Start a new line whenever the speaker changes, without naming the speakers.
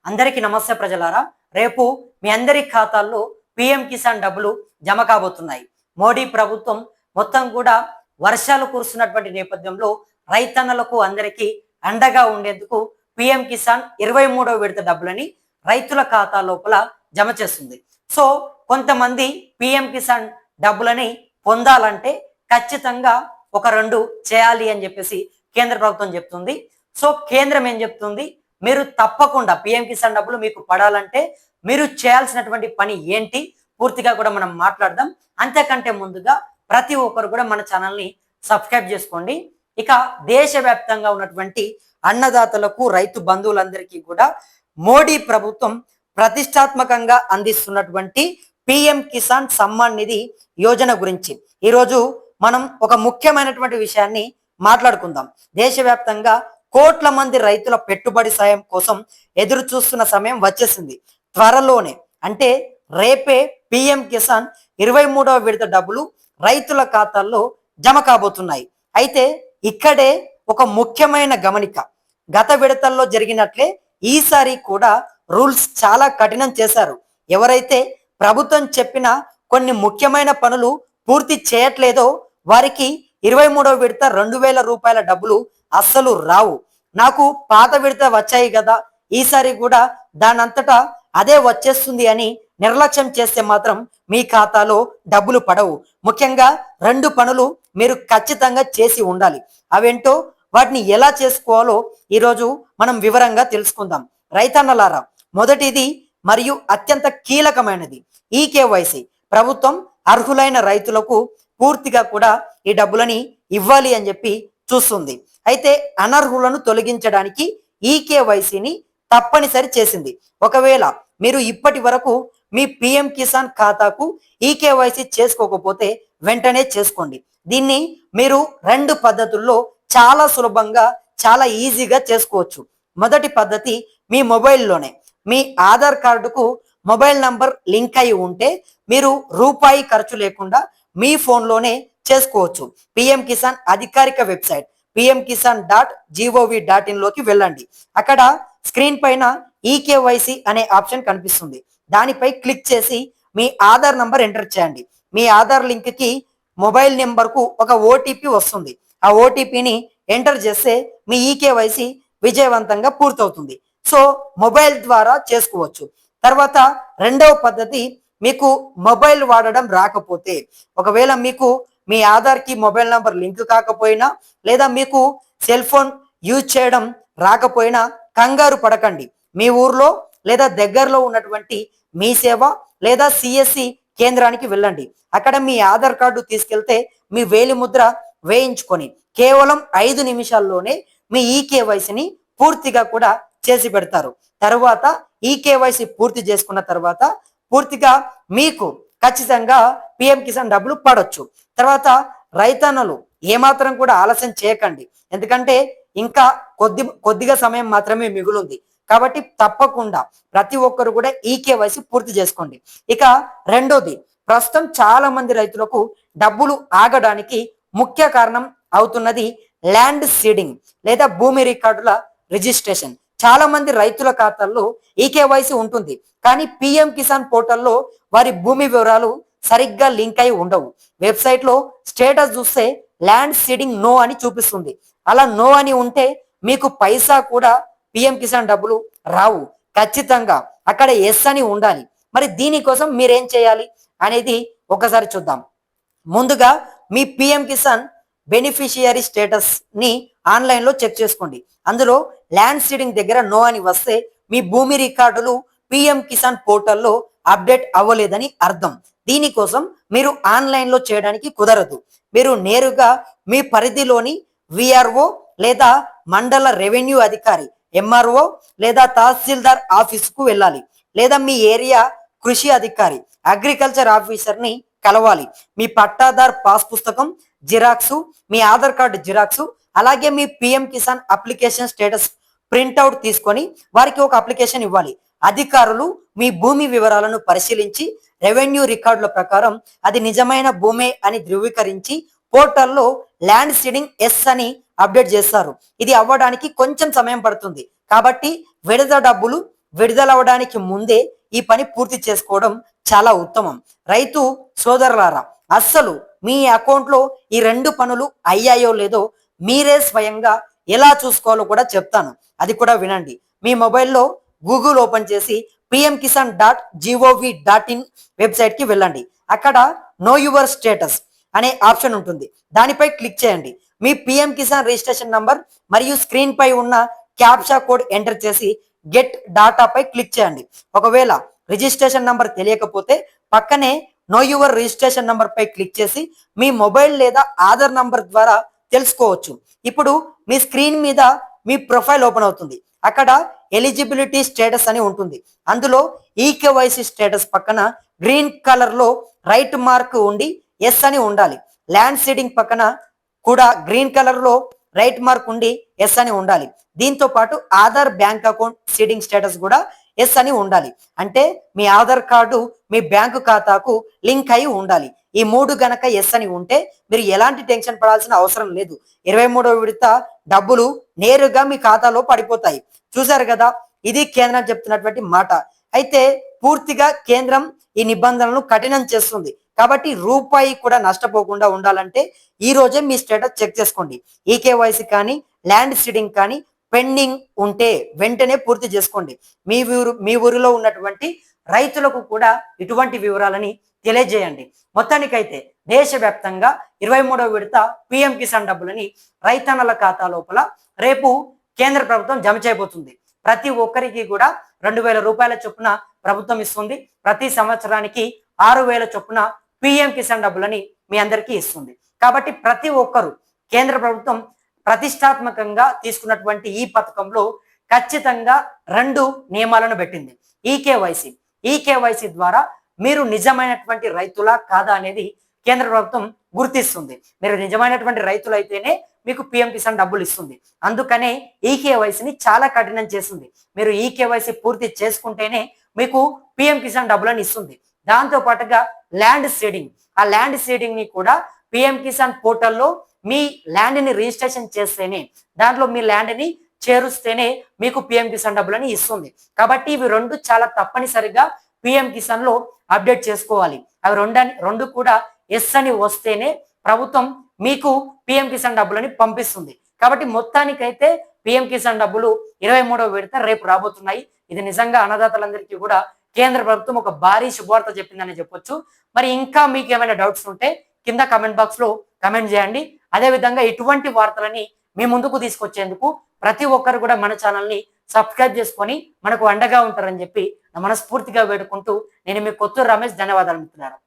అందరికీ నమస్తే ప్రజలారా. రేపు మీ అందరి ఖాతాల్లో పిఎం కిసాన్ డబ్బులు జమ కాబోతున్నాయి. మోడీ ప్రభుత్వం మొత్తం కూడా వర్షాలు కురుస్తున్నటువంటి నేపథ్యంలో రైతన్నలకు అందరికీ అండగా ఉండేందుకు పిఎం కిసాన్ 23వ విడత డబ్బులని రైతుల ఖాతా లోపల జమ చేస్తుంది. సో కొంతమంది పిఎం కిసాన్ డబ్బులని పొందాలంటే ఖచ్చితంగా ఒక 2 చేయాలి అని చెప్పేసి కేంద్ర ప్రభుత్వం చెప్తుంది. సో కేంద్రం ఏం చెప్తుంది, మీరు తప్పకుండా పిఎం కిసాన్ డబ్బులు మీకు పడాలంటే మీరు చేయాల్సినటువంటి పని ఏంటి పూర్తిగా కూడా మనం మాట్లాడదాం. అంతకంటే ముందుగా ప్రతి ఒక్కరు కూడా మన ఛానల్ని సబ్స్క్రైబ్ చేసుకోండి. ఇక దేశవ్యాప్తంగా ఉన్నటువంటి అన్నదాతలకు రైతు బంధువులందరికీ కూడా మోడీ ప్రభుత్వం ప్రతిష్టాత్మకంగా అందిస్తున్నటువంటి పిఎం కిసాన్ సమ్మాన్ నిధి యోజన గురించి ఈరోజు మనం ఒక ముఖ్యమైనటువంటి విషయాన్ని మాట్లాడుకుందాం. దేశవ్యాప్తంగా కోట్ల మంది రైతుల పెట్టుబడి సాయం కోసం ఎదురు చూస్తున్న సమయం వచ్చేసింది. త్వరలోనే అంటే రేపే పిఎం కిసాన్ 23వ విడత డబ్బులు రైతుల ఖాతాల్లో జమ కాబోతున్నాయి. అయితే ఇక్కడే ఒక ముఖ్యమైన గమనిక, గత విడతల్లో జరిగినట్లే ఈసారి కూడా రూల్స్ చాలా కఠినం చేశారు. ఎవరైతే ప్రభుత్వం చెప్పిన కొన్ని ముఖ్యమైన పనులు పూర్తి చేయట్లేదో వారికి 23వ విడత 2000 రూపాయల డబ్బులు అస్సలు రావు. నాకు పాత విడత వచ్చాయి కదా, ఈసారి కూడా దానంతటా అదే వచ్చేస్తుంది అని నిర్లక్ష్యం చేస్తే మాత్రం మీ ఖాతాలో డబ్బులు పడవు. ముఖ్యంగా 2 పనులు మీరు ఖచ్చితంగా చేసి ఉండాలి. అవేంటో వాటిని ఎలా చేసుకోవాలో ఈరోజు మనం వివరంగా తెలుసుకుందాం. రైతన్నలారా, మొదటిది మరియు అత్యంత కీలకమైనది ఈకేవైసీ. ప్రభుత్వం అర్హులైన రైతులకు పూర్తిగా కూడా ఈ డబ్బులని ఇవ్వాలి అని చెప్పి చూస్తుంది. అయితే అనర్హులను తొలగించడానికి ఈకేవైసీని తప్పనిసరి చేసింది. ఒకవేళ మీరు ఇప్పటి వరకు మీ పిఎం కిసాన్ ఖాతాకు ఈకేవైసీ చేసుకోకపోతే వెంటనే చేసుకోండి. దీన్ని మీరు 2 పద్ధతుల్లో చాలా సులభంగా చాలా ఈజీగా చేసుకోవచ్చు. మొదటి పద్ధతి, మీ మొబైల్లోనే మీ ఆధార్ కార్డుకు మొబైల్ నంబర్ లింక్ అయి ఉంటే మీరు రూపాయి ఖర్చు లేకుండా మీ ఫోన్లోనే చేసుకోవచ్చు. పిఎం కిసాన్ అధికారిక వెబ్సైట్ pmkisan.gov.in లోకి వెళ్ళండి. అక్కడ స్క్రీన్ పైన ఈకేవైసీ అనే ఆప్షన్ కనిపిస్తుంది. దానిపై క్లిక్ చేసి మీ ఆధార్ నంబర్ ఎంటర్ చేయండి. మీ ఆధార్ లింక్ కి మొబైల్ నెంబర్కు ఒక ఓటీపీ వస్తుంది. ఆ ఓటీపీని ఎంటర్ చేస్తే మీ ఈకేవైసీ విజయవంతంగా పూర్తవుతుంది. సో మొబైల్ ద్వారా చేసుకోవచ్చు. తర్వాత రెండవ పద్ధతి, మీకు మొబైల్ వాడడం రాకపోతే, ఒకవేళ మీకు మీ ఆధార్కి మొబైల్ నంబర్ లింక్ కాకపోయినా లేదా మీకు సెల్ ఫోన్ యూజ్ చేయడం రాకపోయినా కంగారు పడకండి. మీ ఊర్లో లేదా దగ్గరలో ఉన్నటువంటి మీ సేవ లేదా సిఎస్సి కేంద్రానికి వెళ్ళండి. అక్కడ మీ ఆధార్ కార్డు తీసుకెళ్తే మీ వేలి ముద్ర వేయించుకొని కేవలం 5 నిమిషాల్లోనే మీ ఈకేవైసీని పూర్తిగా కూడా చేసి పెడతారు. తర్వాత ఈకేవైసీ పూర్తి చేసుకున్న తర్వాత పూర్తిగా మీకు ఖచ్చితంగా పిఎం కిసాన్ డబ్బులు పడొచ్చు. తర్వాత రైతన్నలు ఏమాత్రం కూడా ఆలస్యం చేయకండి, ఎందుకంటే ఇంకా కొద్దిగా సమయం మాత్రమే మిగులుంది. కాబట్టి తప్పకుండా ప్రతి ఒక్కరు కూడా ఈకేవైసీ పూర్తి చేసుకోండి. ఇక రెండోది, ప్రస్తుతం చాలా మంది రైతులకు డబ్బులు ఆగడానికి ముఖ్య కారణం అవుతున్నది ల్యాండ్ సీడింగ్ లేదా భూమి రికార్డుల రిజిస్ట్రేషన్. చాలా మంది రైతుల ఖాతాల్లో ఈకేవైసీ ఉంటుంది, కానీ పిఎం కిసాన్ పోర్టల్లో వారి భూమి వివరాలు సరిగ్గా లింక్ అయి ఉండవు. వెబ్సైట్ లో స్టేటస్ చూస్తే ల్యాండ్ సీడింగ్ నో అని చూపిస్తుంది. అలా నో అని ఉంటే మీకు పైసా కూడా పిఎం కిసాన్ డబ్బులు రావు. ఖచ్చితంగా అక్కడ ఎస్ అని ఉండాలి. మరి దీనికోసం మీరేం చేయాలి అనేది ఒకసారి చూద్దాం. ముందుగా మీ పిఎం కిసాన్ బెనిఫిషియరీ స్టేటస్ ని ఆన్లైన్ లో చెక్ చేసుకోండి. అందులో ల్యాండ్ సీడింగ్ దగ్గర నో అని వస్తే మీ భూమి రికార్డులు పిఎం కిసాన్ పోర్టల్లో అప్డేట్ అవ్వలేదని అర్థం. దీనికోసం మీరు ఆన్లైన్ లో చేయడానికి కుదరదు. మీరు నేరుగా మీ పరిధిలోని విఆర్ఓ లేదా మండల రెవెన్యూ అధికారి ఎంఆర్ఓ లేదా తహసీల్దార్ ఆఫీసుకు వెళ్ళాలి. లేదా మీ ఏరియా కృషి అధికారి అగ్రికల్చర్ ఆఫీసర్ ని కలవాలి. మీ పట్టాదార్ పాస్ పుస్తకం జిరాక్సు, మీ ఆధార్ కార్డు జిరాక్సు, అలాగే మీ PM Kisan application status printout తీసుకొని వారికి ఒక అప్లికేషన్ ఇవ్వాలి. అధికారులు మీ భూమి వివరాలను పరిశీలించి రెవెన్యూ రికార్డుల ప్రకారం అది నిజమైన భూమే అని ధృవీకరించి పోర్టల్లో ల్యాండ్ సీడింగ్ ఎస్ అని అప్డేట్ చేస్తారు. ఇది అవ్వడానికి కొంచెం సమయం పడుతుంది. కాబట్టి విడత డబ్బులు విడుదలవడానికి ముందే ఈ పని పూర్తి చేసుకోవడం చాలా ఉత్తమం. రైతు సోదరులారా, అస్సలు మీ అకౌంట్లో ఈ 2 పనులు అయ్యాయో లేదో మీరే స్వయంగా ఎలా చూసుకోవాలో కూడా చెప్తాను. అది కూడా వినండి. మీ మొబైల్లో గూగుల్ ఓపెన్ చేసి pmkisan.gov.in వెబ్సైట్కి వెళ్ళండి. అక్కడ నో యువర్ స్టేటస్ అనే ఆప్షన్ ఉంటుంది. దానిపై క్లిక్ చేయండి. మీ పిఎం కిసాన్ రిజిస్ట్రేషన్ నంబర్ మరియు స్క్రీన్ పై ఉన్న క్యాప్చా కోడ్ ఎంటర్ చేసి గెట్ డాటాపై క్లిక్ చేయండి. ఒకవేళ రిజిస్ట్రేషన్ నంబర్ తెలియకపోతే పక్కనే నో యువర్ రిజిస్ట్రేషన్ నంబర్ పై క్లిక్ చేసి మీ మొబైల్ లేదా ఆధార్ నంబర్ ద్వారా తెలుసుకోవచ్చు. ఇప్పుడు మీ స్క్రీన్ మీద మీ ప్రొఫైల్ ఓపెన్ అవుతుంది. అక్కడ ఎలిజిబిలిటీ స్టేటస్ అని ఉంటుంది. అందులో ఈకేవైసీ స్టేటస్ పక్కన గ్రీన్ కలర్ లో రైట్ మార్క్ ఉండి ఎస్ అని ఉండాలి. ల్యాండ్ సీడింగ్ పక్కన కూడా గ్రీన్ కలర్ లో రైట్ మార్క్ ఉండి ఎస్ అని ఉండాలి. దీంతో పాటు Aadhaar bank account seeding status కూడా ఎస్ అని ఉండాలి. అంటే మీ ఆధార్ కార్డు మీ బ్యాంకు ఖాతాకు లింక్ అయి ఉండాలి. ఈ 3 గనక ఎస్ అని ఉంటే మీరు ఎలాంటి టెన్షన్ పడాల్సిన అవసరం లేదు. 23వ విడత డబ్బులు నేరుగా మీ ఖాతాలో పడిపోతాయి. చూసారు కదా, ఇది కేంద్రం చెప్తున్నటువంటి మాట. అయితే పూర్తిగా కేంద్రం ఈ నిబంధనలను కఠినం చేస్తుంది. కాబట్టి రూపాయి కూడా నష్టపోకుండా ఉండాలంటే ఈ రోజే మీ స్టేటస్ చెక్ చేసుకోండి. ఈకేవైసీ కానీ ల్యాండ్ సీడింగ్ కానీ పెండింగ్ ఉంటే వెంటనే పూర్తి చేసుకోండి. మీ ఊరిలో ఉన్నటువంటి రైతులకు కూడా ఇటువంటి వివరాలని తెలియజేయండి. మొత్తానికైతే దేశవ్యాప్తంగా 23వ విడత పిఎం కిసాన్ డబ్బులని రైతన్నల ఖాతా లోపల రేపు కేంద్ర ప్రభుత్వం జమ చేయబోతుంది. ప్రతి ఒక్కరికి కూడా 2,000 రూపాయల చొప్పున ప్రభుత్వం ఇస్తుంది. ప్రతి సంవత్సరానికి 6,000 చొప్పున పిఎం కిసాన్ డబ్బులని మీ అందరికీ ఇస్తుంది. కాబట్టి ప్రతి ఒక్కరు కేంద్ర ప్రభుత్వం ప్రతిష్టాత్మకంగా తీసుకున్నటువంటి ఈ పథకంలో ఖచ్చితంగా 2 నియమాలను పెట్టింది. ఈకేవైసీ ద్వారా మీరు నిజమైనటువంటి రైతులా కాదా అనేది కేంద్ర ప్రభుత్వం గుర్తిస్తుంది. మీరు నిజమైనటువంటి రైతులైతేనే మీకు పిఎం కిసాన్ డబ్బులు ఇస్తుంది. అందుకనే ఈకేవైసీని చాలా కఠినం చేసింది. మీరు ఈకేవైసీ పూర్తి చేసుకుంటేనే మీకు పిఎం కిసాన్ డబ్బులను ఇస్తుంది. దాంతో పాటుగా ల్యాండ్ సీడింగ్, ఆ ల్యాండ్ సీడింగ్ ని కూడా పిఎం కిసాన్ పోర్టల్లో మీ ల్యాండ్ ని రిజిస్ట్రేషన్ చేస్తేనే, దాంట్లో మీ ల్యాండ్ ని చేరుస్తేనే మీకు పిఎం కిసాన్ డబ్బులని ఇస్తుంది. కాబట్టి ఇవి 2 చాలా తప్పనిసరిగా పిఎం కిసాన్ లో అప్డేట్ చేసుకోవాలి. అవి రెండు కూడా ఎస్ అని వస్తేనే ప్రభుత్వం మీకు పిఎం కిసాన్ డబ్బులని పంపిస్తుంది. కాబట్టి మొత్తానికైతే పిఎం కిసాన్ డబ్బులు 23వ విడత రేపు రాబోతున్నాయి. ఇది నిజంగా అన్నదాతలందరికీ కూడా కేంద్ర ప్రభుత్వం ఒక భారీ శుభవార్త చెప్పిందని చెప్పొచ్చు. మరి ఇంకా మీకు ఏమైనా డౌట్స్ ఉంటే కింద కమెంట్ బాక్స్ లో కమెంట్ చేయండి. అదే విధంగా ఇటువంటి వార్తలని మీ ముందుకు తీసుకొచ్చేందుకు ప్రతి ఒక్కరు కూడా మన ఛానల్ని సబ్స్క్రైబ్ చేసుకొని మనకు అండగా ఉంటారని చెప్పి మనస్ఫూర్తిగా వేడుకుంటూ నేను మీ కొత్తూరు రమేష్. ధన్యవాదాలు మిత్రులారా.